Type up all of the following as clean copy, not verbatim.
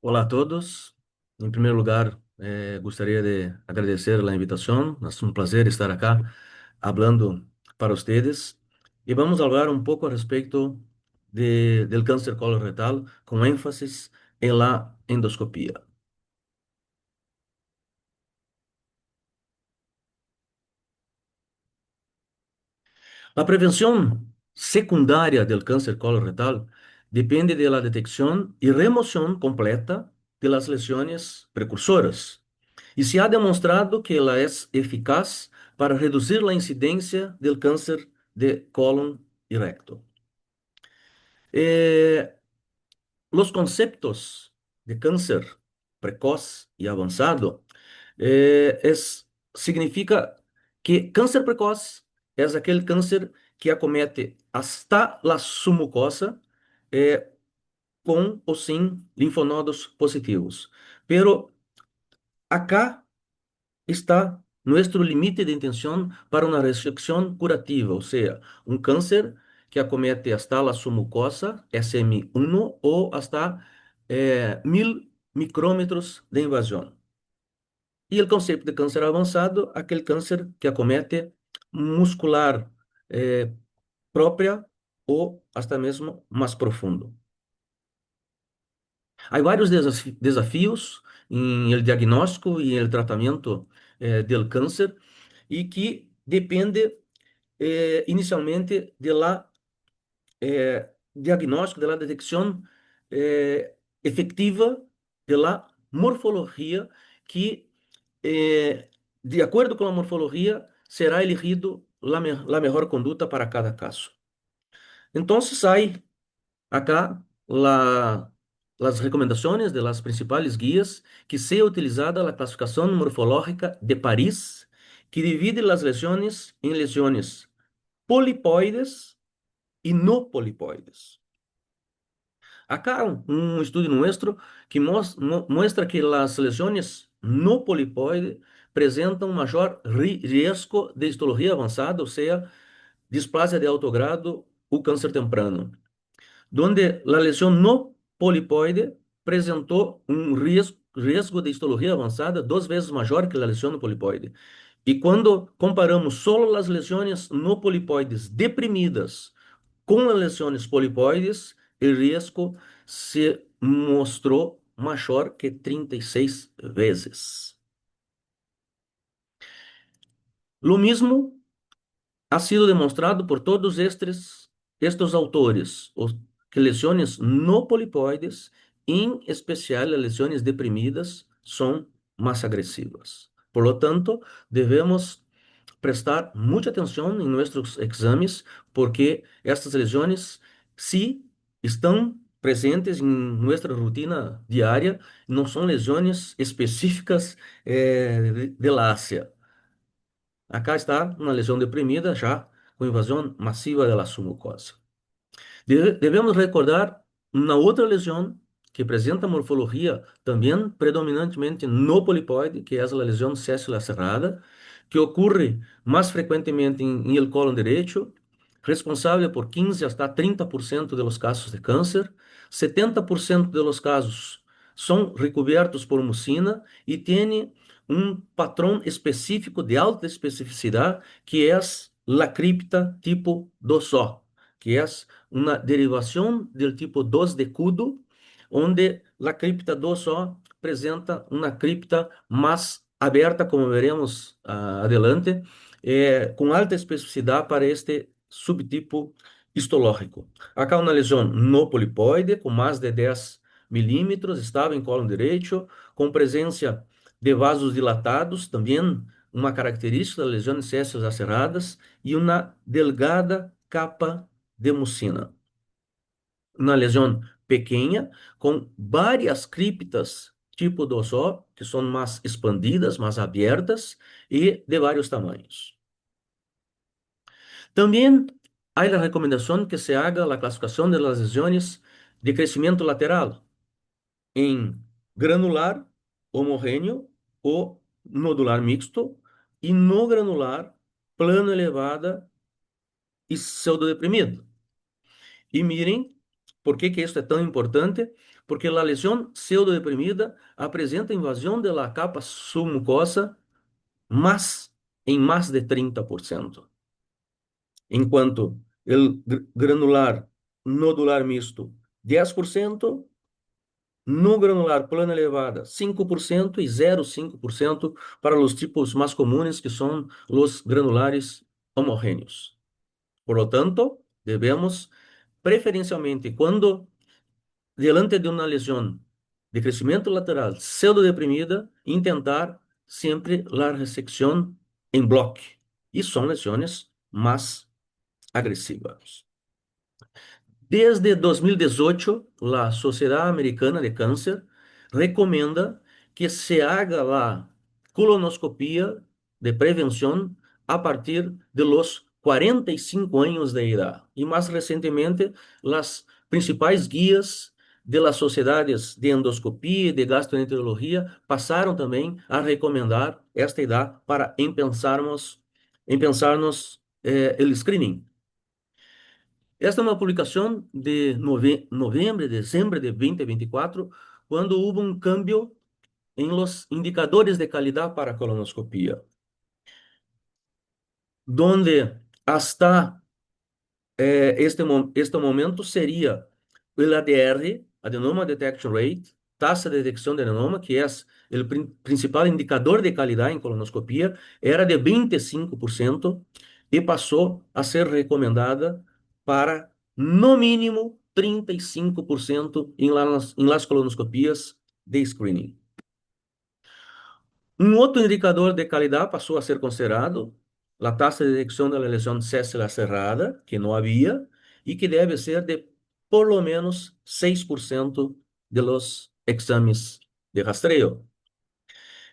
Olá a todos. Em primeiro lugar, gostaria de agradecer a invitação. É um prazer estar acá falando para vocês. E vamos falar um pouco a respeito del câncer coloretal, com ênfase em la endoscopia. La prevención secundaria del cáncer colorectal depende de la detección y remoción completa de las lesiones precursoras. Y se ha demostrado que la es eficaz para reducir la incidencia del cáncer de colon y recto. Eh, los conceptos de cáncer precoz y avanzado significa que câncer precoz é aquele câncer que acomete hasta la submucosa eh, com ou sem linfonodos positivos. Pero acá está nosso limite de intenção para uma resecção curativa, ou seja, um câncer que acomete hasta la submucosa, SM1, ou hasta 1000 micrômetros de invasão. E o conceito de câncer avançado, aquele câncer que acomete muscular própria ou até mesmo mais profundo. Há vários desafios em el diagnóstico e el tratamento del câncer e que depende inicialmente de la diagnóstico, de la detecção efectiva de la morfologia que de acordo com a morfologia, será elegido a melhor conduta para cada caso. Então, hay acá as recomendações de las principais guias que sea utilizada a classificação morfológica de Paris, que divide as lesiones em lesiones polipoides e no polipoides. Acá um estudo nuestro que muestra que as lesiones no polipoide apresentam maior risco de histologia avançada, ou seja, displasia de alto grado ou câncer temprano, donde a lesão no polipoide apresentou risco de histologia avançada 2 vezes maior que a lesão no polipoide. E quando comparamos só as lesões no polipoides deprimidas com as lesões polipoides, o risco se mostrou maior que 36 vezes. Lo mismo ha sido demonstrado por todos estes autores, que lesões no polipoides, em especial as lesões deprimidas, são mais agressivas. Por lo tanto, devemos prestar muita atenção em nossos exames, porque estas lesões, se estão presentes em nossa rotina diária, não são lesões específicas de la Ásia. Acá está uma lesão deprimida já com invasão massiva da submucosa. Devemos recordar uma outra lesão que apresenta morfologia também predominantemente no polipoide, que é a lesão céssula cerrada, que ocorre mais frequentemente em el colo direito, responsável por 15 hasta 30% dos casos de câncer. 70% dos casos são recobertos por mucina e tem um patrão específico de alta especificidade, que é a cripta tipo 2O, que é uma derivação do tipo 2 de Kudo, onde a cripta 2O apresenta uma cripta mais aberta, como veremos adelante, com alta especificidade para este subtipo histológico. Acá uma lesão no polipoide, com mais de 10 milímetros, estava em colo direito, com presença de vasos dilatados, também uma característica das lesões céssias acerradas, e uma delgada capa de mucina. Uma lesão pequena, com várias criptas tipo 2O, que são mais expandidas, mais abertas e de vários tamanhos. Também há a recomendação que se haga a classificação de las lesiones de crescimento lateral em granular, homogêneo ou nodular mixto, e no granular, plano elevada e pseudodeprimido. E mirem ¿Por qué que esto es tan importante? Porque la lesión pseudodeprimida apresenta invasión de la capa submucosa más, en más de 30%, enquanto el granular nodular mixto 10%, no granular plana elevada 5% e 0,5% para os tipos mais comuns, que são os granulares homogêneos. Por lo tanto, devemos preferencialmente, quando diante de uma lesão de crescimento lateral pseudodeprimida, intentar sempre a ressecção em bloco. E são lesões mais agresivas. Desde 2018, a Sociedade Americana de Câncer recomenda que se haga a colonoscopia de prevenção a partir de los 45 anos de idade. E mais recentemente, as principais guias de las sociedades de endoscopia e de gastroenterologia passaram também a recomendar esta idade para pensarmos el screening. Esta é uma publicação de novembro, dezembro de 2024, quando houve um cambio em los indicadores de calidad para colonoscopia, donde hasta este momento seria o ADR, Adenoma Detection Rate, taxa de detecção de adenoma, que é o principal indicador de qualidade em colonoscopia, era de 25% e passou a ser recomendada para, no mínimo, 35% em las colonoscopias de screening. Um outro indicador de qualidade passou a ser considerado a taxa de detecção da lesão céssula cerrada, que não havia, e que deve ser de por lo menos 6% de los exames de rastreio.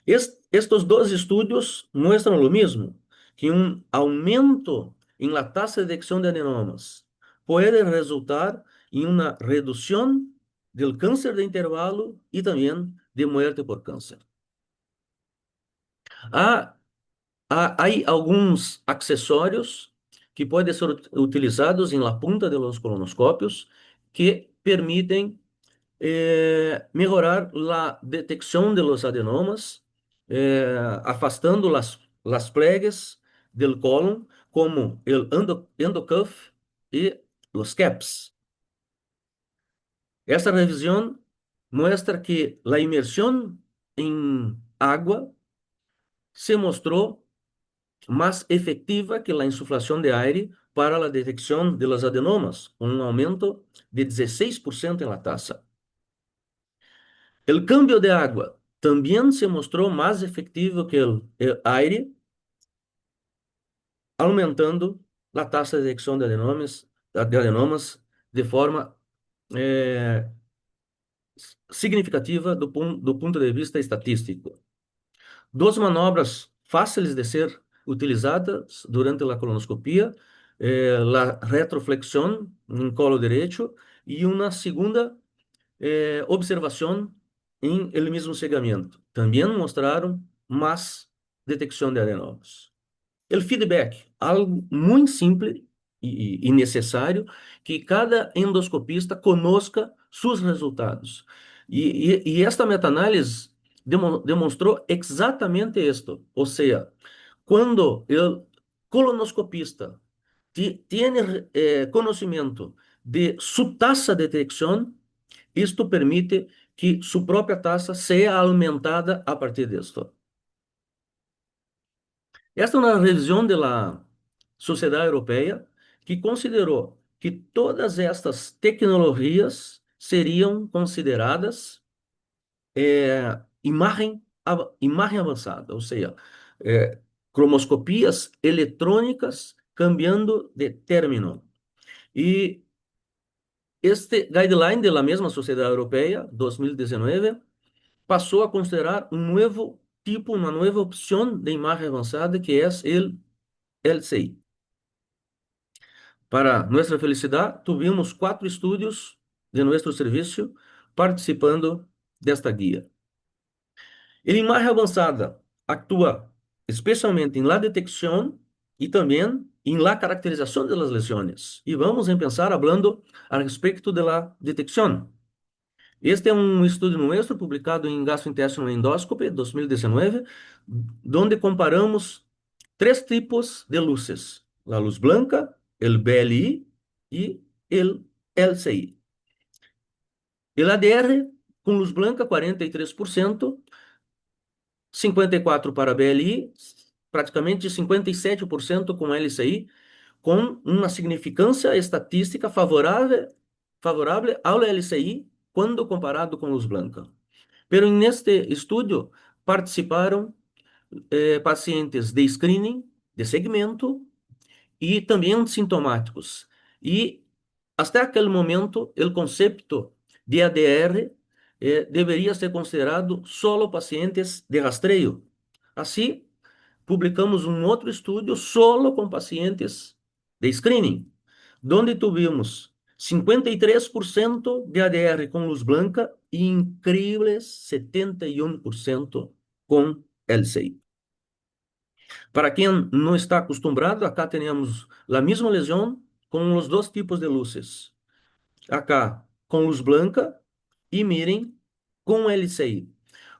Estos dois estudos mostram o mesmo, que um aumento em la taxa de detecção de adenomas pode resultar em uma redução do câncer de intervalo e também de morte por câncer. Há alguns acessórios que podem ser utilizados em la punta de los colonoscópios que permitem melhorar a detecção de los adenomas, afastando las plegas del colon, como o endocuff e os caps. Esta revisão mostra que a imersão em água se mostrou mais efectiva que a insuflação de aire para a detecção de los adenomas, com um aumento de 16% na taxa. O câmbio de água também se mostrou mais efetivo que o aire, aumentando a taxa de detecção de adenomas de forma significativa do ponto de vista estatístico. Duas manobras fáceis de ser utilizadas durante a colonoscopia, a retroflexão em colo direito e uma segunda observação em el mesmo segmento. Também mostraram mais detecção de adenomas. O feedback, algo muito simples e necessário, que cada endoscopista conozca seus resultados. E esta meta-análise demonstrou exatamente isto. Ou seja, quando o colonoscopista tem conhecimento de sua taxa de detecção, isto permite que sua própria taxa seja aumentada a partir disto. Esta é uma revisão da Sociedade Europeia que considerou que todas estas tecnologias seriam consideradas imagem avançada, ou seja, cromoscopias eletrônicas cambiando de término. E este guideline da mesma Sociedade Europeia, 2019, passou a considerar um novo tipo, uma nova opção de imagem avançada, que é o LCI. Para nossa felicidade, tivemos 4 estudos de nosso serviço participando desta guia. A imagem avançada atua especialmente em la detecção y también en la caracterización de las lesiones. Y vamos a empezar hablando al respecto de la detección. Este é um estudo nuestro publicado em Gastrointestinal Endoscopy 2019, donde comparamos três tipos de luzes: a luz blanca, o BLI e o LCI. O ADR com luz blanca 43%, 54% para BLI, praticamente 57% com LCI, com uma significância estatística favorável ao LCI quando comparado com luz blanca. Pero neste estudo participaram pacientes de screening, de segmento e também sintomáticos. E até aquele momento, o conceito de ADR deveria ser considerado solo pacientes de rastreio. Assim, publicamos um outro estudo solo com pacientes de screening, onde tivemos 53% de ADR com luz branca e incríveis 71% com LCI. Para quem não está acostumado, acá temos a mesma lesão com os dois tipos de luzes. Acá com luz branca e mirem com LCI.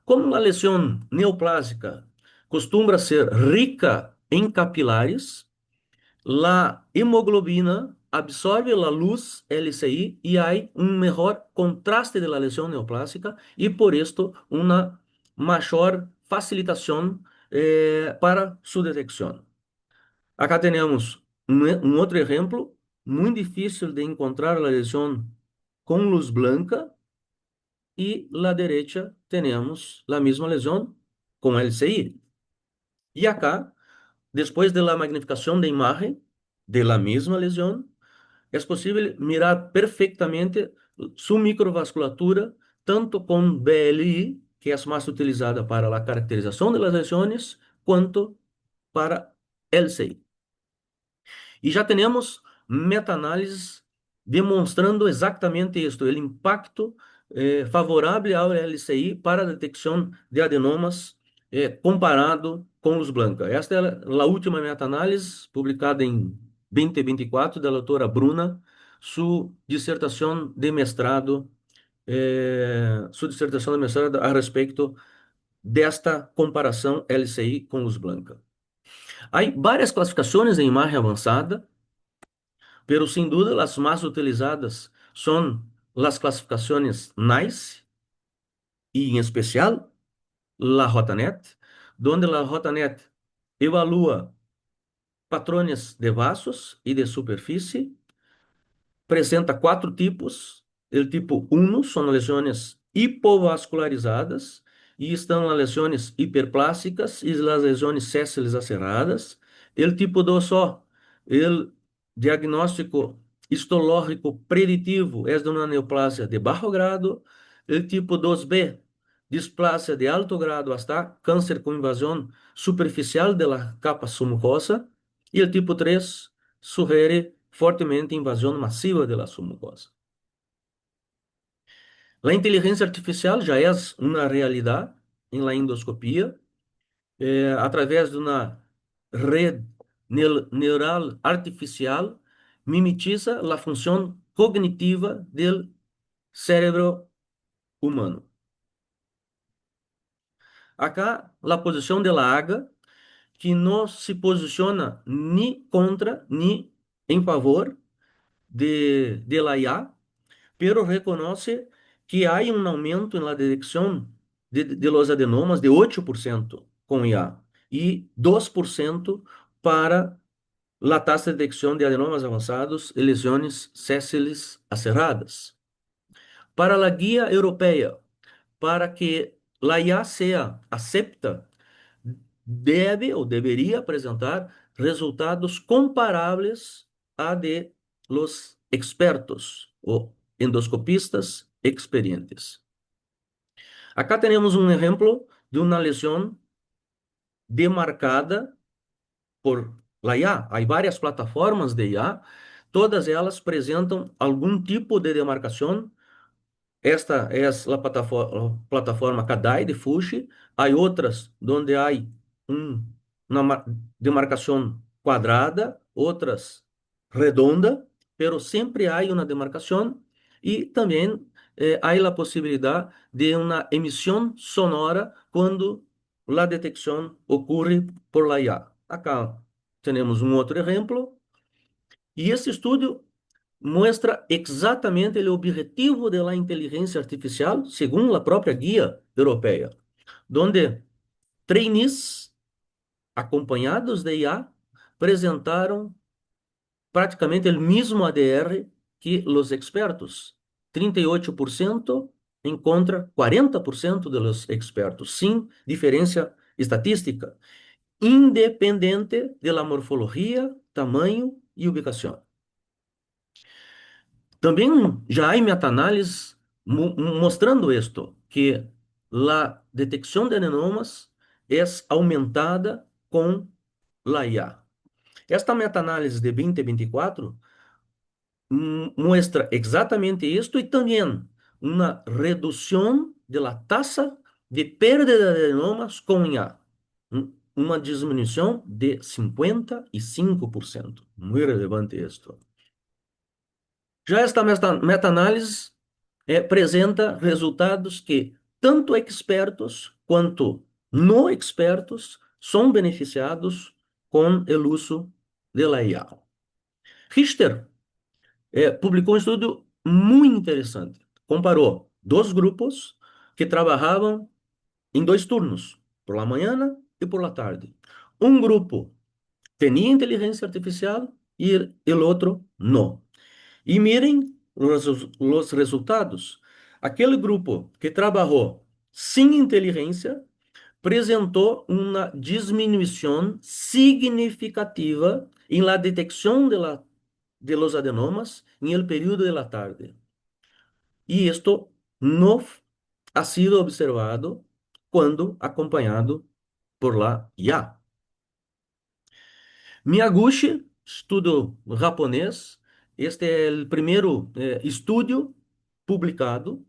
Como a lesão neoplásica costuma ser rica em capilares, a hemoglobina absorve a luz LCI e há um melhor contraste da lesão neoplásica e por isto uma maior facilitação para sua detecção. Acá temos um outro exemplo muito difícil de encontrar a lesão com luz branca e à direita temos a mesma lesão com LCI. E acá, depois da magnificação da imagem de la mesma lesão, é possível mirar perfeitamente sua microvasculatura, tanto com BLI, que é mais utilizada para a caracterização das lesões, quanto para LCI. E já temos meta-análises demonstrando exatamente isto, o impacto favorável ao LCI para a detecção de adenomas comparado com luz branca. Esta é a última meta-análise publicada em 2024 da doutora Bruna, sua dissertação de mestrado, a respeito desta comparação LCI com luz branca. Há várias classificações em imagem avançada, pero sin duda las más utilizadas son las clasificaciones NICE y en especial la JNET, donde la JNET evalúa patrones de vasos y de superficie, apresenta quatro tipos. O tipo 1 são lesões hipovascularizadas e estão as lesões hiperplásticas e as lesões sésseis acerradas. O tipo 2 só, o diagnóstico histológico preditivo é de uma neoplasia de baixo grado. O tipo 2B, displasia de alto grado hasta câncer com invasão superficial da capa submucosa. E o tipo 3 sugere fortemente invasão massiva da submucosa. A inteligência artificial já é uma realidade em la endoscopia, através de uma rede neural artificial, mimetiza a função cognitiva do cérebro humano. Acá, a posição da águia, que não se posiciona nem contra, nem em favor de la IA, pero reconoce que há um aumento na detecção de los adenomas de 8% com IA e 2% para a taxa de detecção de adenomas avançados e lesões sésseis acerradas. Para a guia europeia, para que a IA seja acepta, deve ou deveria apresentar resultados comparáveis a de los expertos ou endoscopistas experientes. Acá temos um exemplo de uma lesão demarcada por la IA. Há várias plataformas de IA, todas elas apresentam algum tipo de demarcação. Esta é a plataforma CADAI de Fuchs. Há outras onde há uma demarcação cuadrada, otras redonda, pero siempre hay una demarcación y también hay la posibilidad de una emisión sonora cuando la detección ocurre por la IA. Acá tenemos un otro ejemplo y este estudio muestra exatamente o objetivo da inteligência artificial, segundo a própria guia europeia, onde trainees acompanhados de IA apresentaram praticamente o mesmo ADR que os expertos. 38% em contra 40% dos expertos, sem diferença estatística, independente da morfologia, tamanho e ubicação. Também já há meta-análises mostrando isto, que a detecção de adenomas é aumentada com a IA. Esta meta-análise de 2024 muestra exatamente isto e também uma redução da taxa de perda de adenomas com IA. Uma diminuição de 55%. Muito relevante isto. Já esta meta-análise apresenta resultados que tanto expertos quanto não expertos são beneficiados com o uso da IA. Richter publicou um estudo muito interessante. Comparou dois grupos que trabalhavam em dois turnos, por la manhã e por la tarde. Um grupo tinha inteligência artificial e o outro não. E mirem os resultados. Aquele grupo que trabalhou sem inteligência apresentou uma diminuição significativa em la detecção de los adenomas em el período de la tarde. E isto não ha sido observado quando acompanhado por la IA. Miyaguchi, estudo japonês, este é o primeiro estudo publicado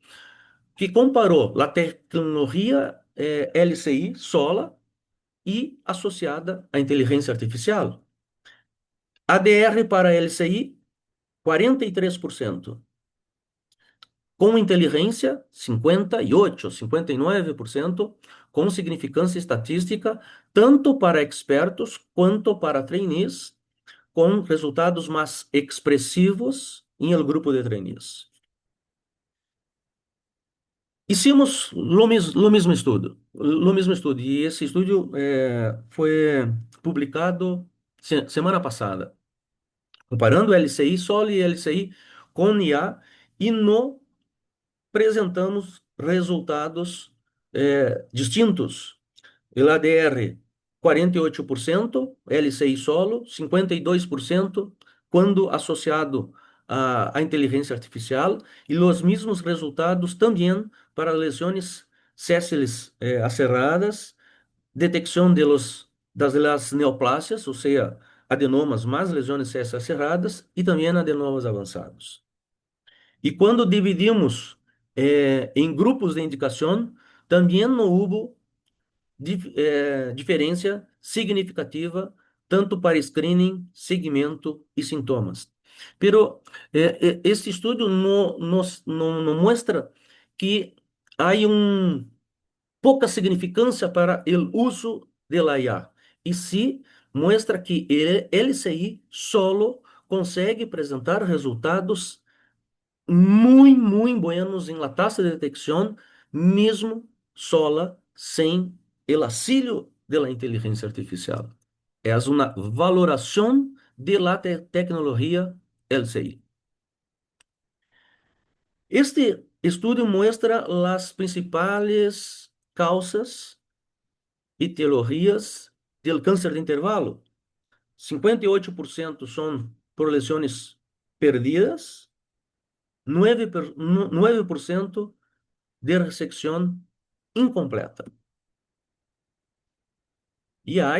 que comparou a tecnologia LCI sola e associada à inteligência artificial. ADR para LCI, 43%. Com inteligência, 58%, 59%, com significância estatística, tanto para expertos quanto para trainees, com resultados mais expressivos em el grupo de trainees. Hicimos o mesmo estudo, e esse estudo foi publicado semana passada, comparando LCI solo e LCI com IA, e não apresentamos resultados distintos. O ADR, 48%, LCI solo, 52% quando associado à inteligência artificial, e os mesmos resultados também para lesões sessiles acerradas, detecção das neoplásias, ou seja, adenomas mais lesões sessiles acerradas, e também adenomas avançados. E quando dividimos em grupos de indicação, também não houve diferença significativa tanto para screening, segmento e sintomas. Pero este estudo não mostra que há pouca significância para o uso da IA, e sim mostra que o LCI solo consegue apresentar resultados muito buenos em la taxa de detecção, mesmo sola, sem el auxílio de la inteligência artificial. É uma valoração de la tecnologia LCI. Este estudo mostra as principais causas e teorias do câncer de intervalo. 58% são por lesões perdidas, 9% de resecção incompleta. E há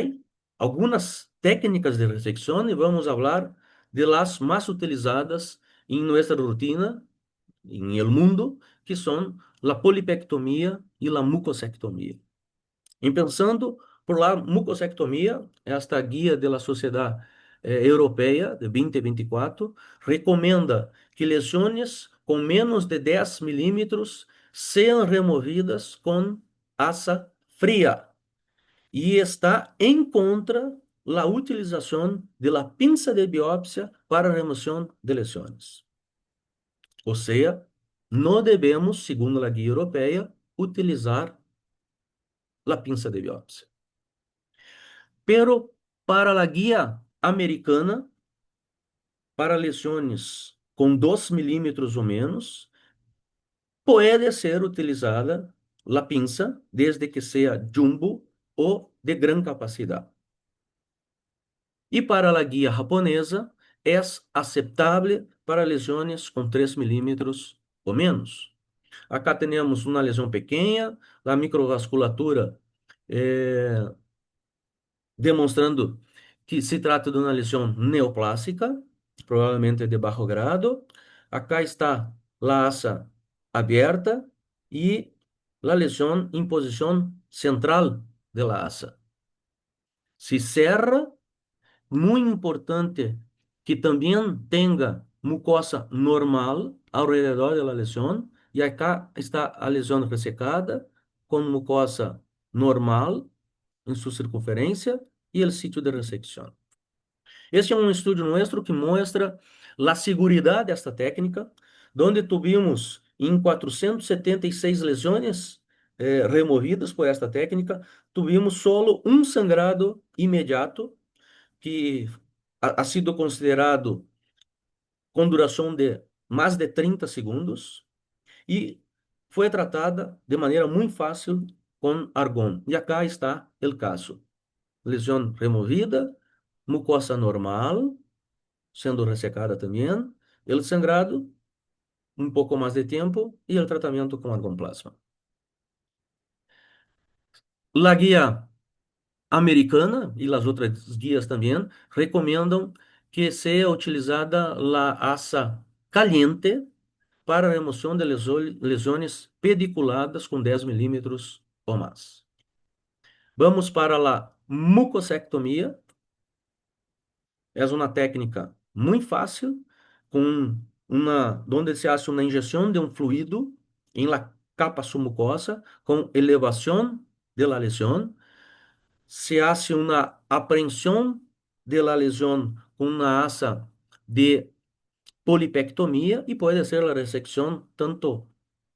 algumas técnicas de resecção, e vamos falar de las mais utilizadas em nossa rotina, em el mundo, que são a polipectomia e a mucosectomia. Em pensando Por lá, mucosectomia, esta guia da Sociedade Europeia de 2024, recomenda que lesões com menos de 10 milímetros sejam removidas com asa fria e está em contra a utilização de la pinça de biópsia para remoção de lesões. Ou seja, não devemos, segundo a guia europeia, utilizar a pinça de biópsia. Pero para a guia americana, para lesões com 2 milímetros ou menos, pode ser utilizada a pinça, desde que seja jumbo ou de grande capacidade. E para a guia japonesa, é aceitável para lesões com 3 milímetros ou menos. Acá temos uma lesão pequena, a microvasculatura demonstrando que se trata de uma lesão neoplásica, provavelmente de baixo grado. Acá está a asa aberta e a lesão em posição central da asa. Se cerra, muito importante que também tenha mucosa normal ao redor da lesão, e acá está a lesão ressecada com mucosa normal em sua circunferência e o sítio de ressecção. Este é um estudo nosso que mostra a segurança desta técnica, onde tivemos em 476 lesões removidas por esta técnica, tivemos solo um sangrado imediato, que ha sido considerado com duração de mais de 30 segundos, e foi tratada de maneira muito fácil com argon. E acá está o caso. Lesão removida, mucosa normal, sendo ressecada também, o sangrado, um pouco mais de tempo, e o tratamento com argonplasma. A guia americana e as outras guias também recomendam que seja utilizada a asa caliente para a remoção de lesões pediculadas com 10 milímetros ou mais. Vamos para a mucosectomia. É uma técnica muito fácil, onde se hace uma injeção de um fluido em la capa submucosa com elevação de la lesão. Se hace uma apreensão de la lesão com uma asa de polipectomia e pode ser a ressecção tanto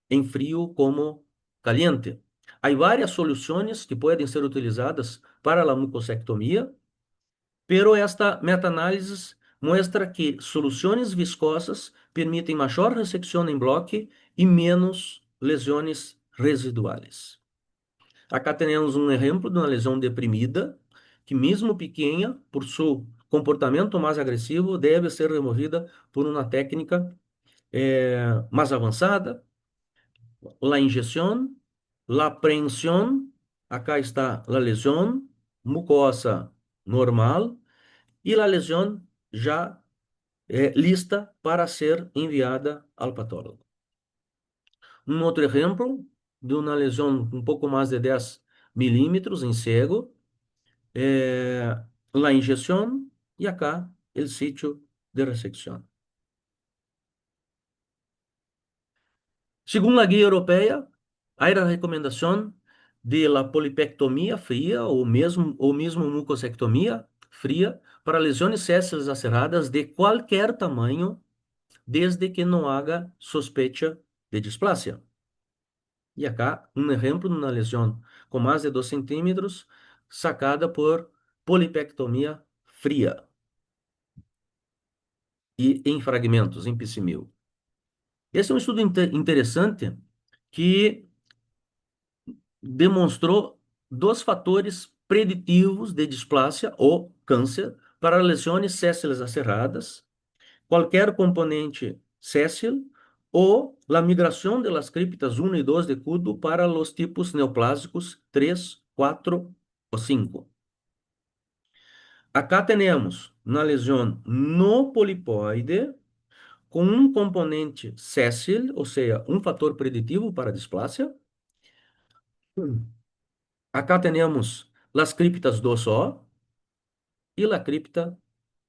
em frio como caliente. Há várias soluções que podem ser utilizadas para a mucosectomia, pero esta meta-análise mostra que soluções viscosas permitem maior ressecção em bloco e menos lesões residuais. Acá temos um exemplo de uma lesão deprimida, que mesmo pequena, por seu comportamento mais agressivo, deve ser removida por uma técnica mais avançada, a injeção, a apreensão, acá está a lesão, mucosa normal, e a lesão já lista para ser enviada ao patólogo. Um outro exemplo de uma lesão um pouco mais de 10 milímetros em cego, a injeção e acá o sítio de ressecção. Segundo a guia europeia, há a recomendação de la polipectomia fria ou mesmo mucosectomia fria para lesões sésseis aceradas de qualquer tamanho, desde que não haja sospecha de displasia. E acá um exemplo de uma lesão com mais de 2 centímetros, sacada por polipectomia fria e em fragmentos, em piscimil. Esse é um estudo interessante que demonstrou 2 fatores preditivos de displasia ou câncer para lesões sésseis acerradas, qualquer componente séssil ou a migração de las criptas 1 e 2 de Kudo para os tipos neoplásicos 3, 4 ou 5. Acá temos uma lesão no polipoide com um componente séssil, ou seja, um fator preditivo para a displasia. Acá temos las criptas 2O e la cripta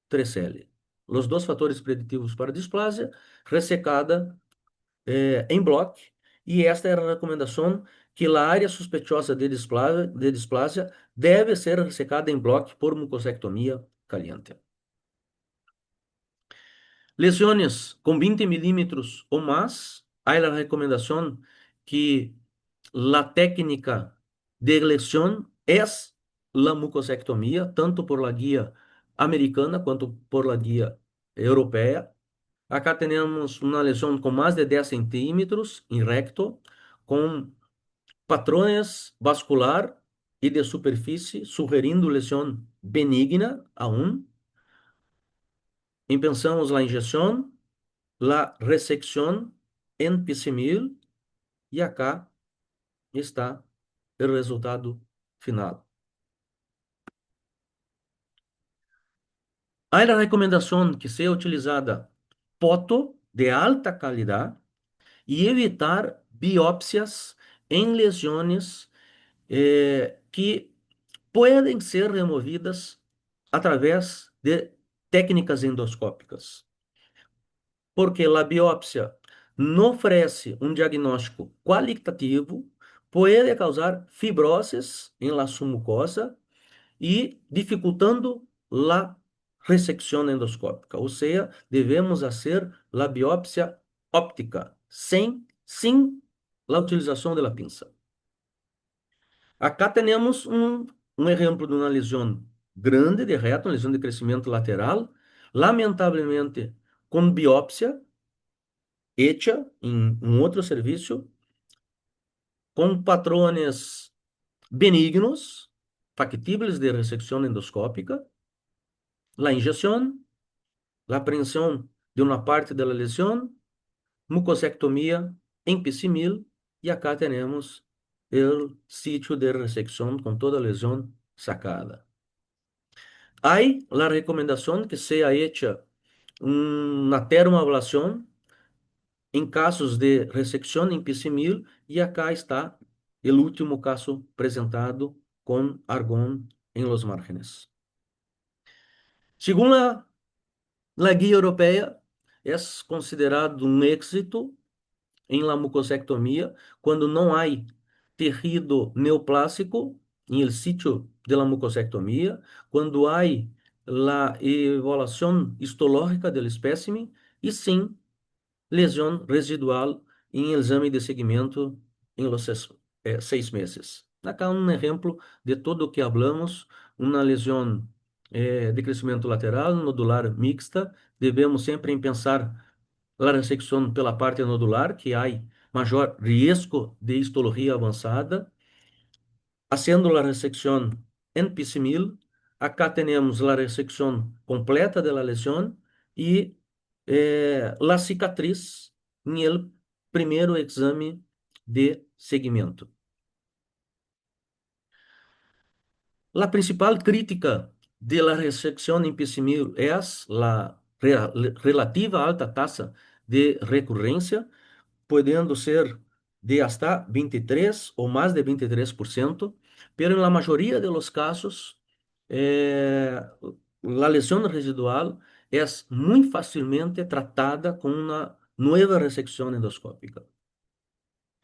3L. Os dois fatores preditivos para displasia, ressecada em bloco, e esta era a recomendação que a área suspeitosa de displasia deve ser ressecada em bloco por mucosectomia caliente. Lesiones com 20 milímetros ou mais, há a recomendação que a técnica de lesión é a mucosectomia, tanto por la guia americana quanto por la guia europeia. Acá temos uma lesão com mais de 10 centímetros em recto, com patrões vascular e de superfície, sugerindo lesão benigna aún. E pensamos la injeção, la resección en pisimil, e acá está o resultado final. Há a recomendação que seja utilizada poto de alta qualidade e evitar biópsias em lesões que podem ser removidas através de técnicas endoscópicas. Porque a biópsia não oferece um diagnóstico qualitativo, pode causar fibroses em la submucosa e dificultando a ressecção endoscópica. Ou seja, devemos fazer a biópsia óptica, sem a utilização da pinça. Acá temos um exemplo de uma lesão grande de reto, uma lesão de crescimento lateral, lamentavelmente com biópsia hecha em um outro serviço, com patrões benignos, factíveis de ressecção endoscópica, a injeção, a apreensão de uma parte da lesão, mucosectomia em pisimil, e acá temos o sítio de ressecção com toda a lesão sacada. Há a recomendação que seja hecha uma termoablação em casos de ressecção em pisimil, e acá está o último caso apresentado com argón em los márgenes. Segundo a guia europeia, é considerado um êxito em la mucosectomia quando não há tecido neoplásico em el sítio de la mucosectomia, quando há a evaluação histológica do espécime e sim lesão residual em exame de seguimento em los 6 meses. Acá um exemplo de tudo o que hablamos, uma lesão de crescimento lateral, nodular mixta, devemos sempre pensar a ressecção pela parte nodular, que há maior risco de histologia avançada, haciendo a ressecção em pisimil. Acá temos a ressecção completa da lesão e a cicatriz em el primeiro exame de seguimento. A principal crítica de la resección em pisimil é a relativa alta taxa de recurrência, podendo ser de hasta 23 ou mais de 23%, pero na maioria dos casos, a lesão residual é muito facilmente tratada com uma nova ressecção endoscópica.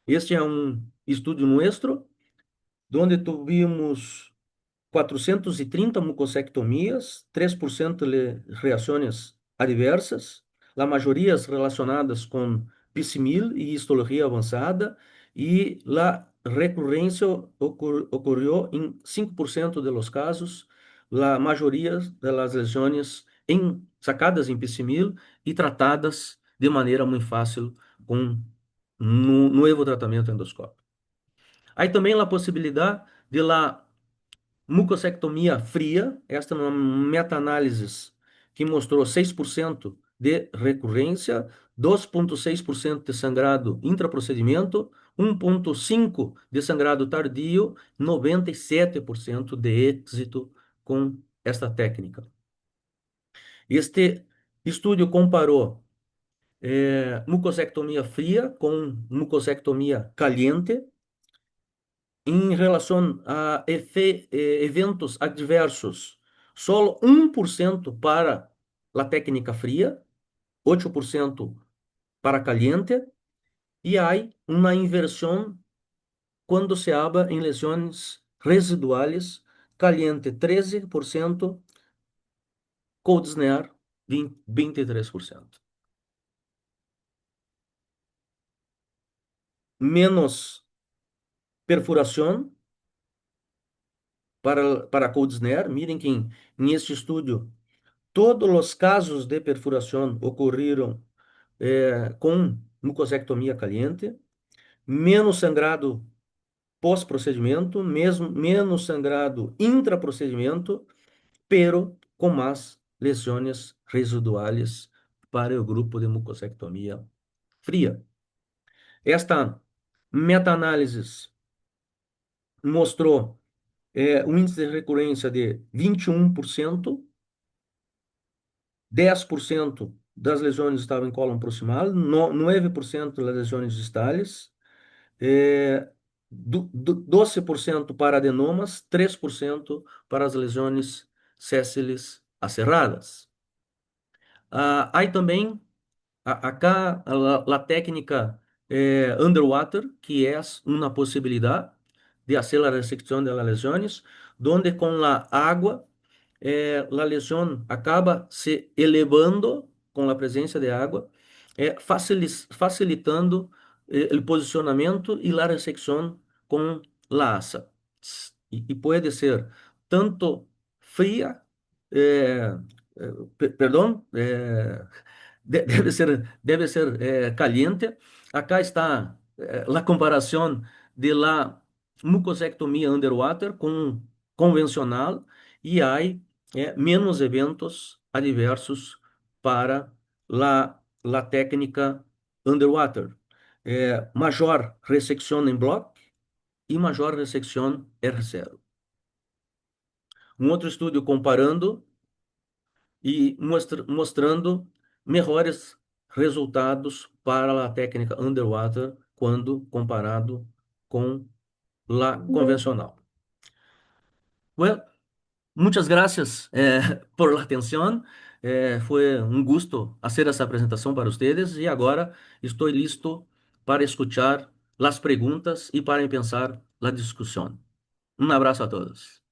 Este é um estudo nosso, onde tivemos 430 mucosectomias, 3% de reações adversas, a maioria relacionadas com pisimil e histologia avançada, e a recorrência ocorreu em 5% dos casos, a maioria das lesões sacadas em pisimil e tratadas de maneira muito fácil com um novo tratamento endoscópico. Há também a possibilidade de mucosectomia fria, esta é uma meta-análise que mostrou 6% de recorrência, 2,6% de sangrado intraprocedimento, 1,5% de sangrado tardio, 97% de êxito com esta técnica. Este estudo comparou mucosectomia fria com mucosectomia caliente, em relação a eventos adversos, só 1% para a técnica fria, 8% para caliente, e há uma inversão quando se habla em lesões residuais, caliente 13%, cold snare 23%. Menos perfuração para cold snare. Miren que em este estudo todos os casos de perfuração ocorreram com mucosectomia caliente, menos sangrado pós-procedimento, mesmo menos sangrado intraprocedimento, pero com mais lesões residuais para o grupo de mucosectomia fria. Esta meta-análise mostrou um índice de recorrência de 21%, 10% das lesões estavam em cólon proximal, 9% das lesões distales, 12% para adenomas, 3% para as lesões sessiles acerradas. Há também acá a técnica underwater, que é uma possibilidade de fazer a resecção das lesões, onde com a água a lesão acaba se elevando com a presença de água, facilitando o posicionamento e a resecção com a asa. E pode ser tanto fria, eh, perdão, deve ser caliente. Acá está a comparação de la mucosectomia underwater com convencional e há menos eventos adversos para la técnica underwater. Maior ressecção em bloco e maior ressecção R0. Um outro estudo comparando e mostrando melhores resultados para a técnica underwater quando comparado com a convencional. Well, muchas gracias por la atención. Fue un gusto hacer essa apresentação para ustedes e agora estou listo para escuchar las preguntas e para pensar la discussão. Um abraço a todos.